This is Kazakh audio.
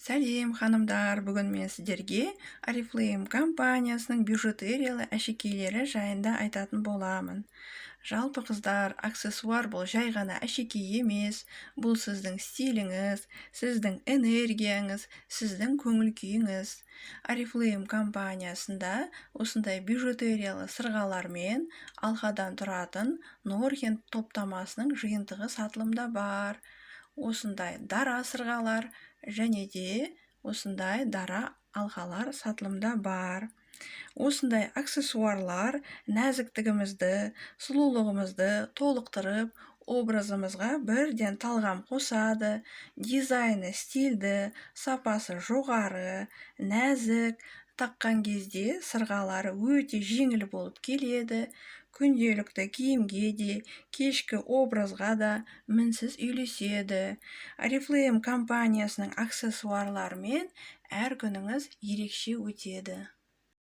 Сәлем ханымдар, бүгін мен сіздерге Oriflame компаниясының бижутериялы әшекейлері жайында айтатын боламын. Жалпы қыздар, аксессуар бұл жай ғана әшекей емес, бұл сіздің стиліңіз, сіздің энергияңыз, сіздің көңіл күйіңіз. Oriflame компаниясында осындай бижутериялы сырғалар мен алқадан тұратын Норхенд топтамасының жиынтығы сатылымда бар. Осындай дара сырғалар және де осындай дара алқалар сатылымда бар. Осындай аксессуарлар нәзіктігімізді, сұлулығымызды толықтырып, образымызға бірден талғам қосады. Дизайны стильді, сапасы жоғары, нәзік, таққан кезде сырғалары өте жеңіл болып келеді. Күнделікті киімге де, кешкі образға да мінсіз үйлеседі. Oriflame компаниясының аксессуарларымен әр күніңіз ерекше өтеді.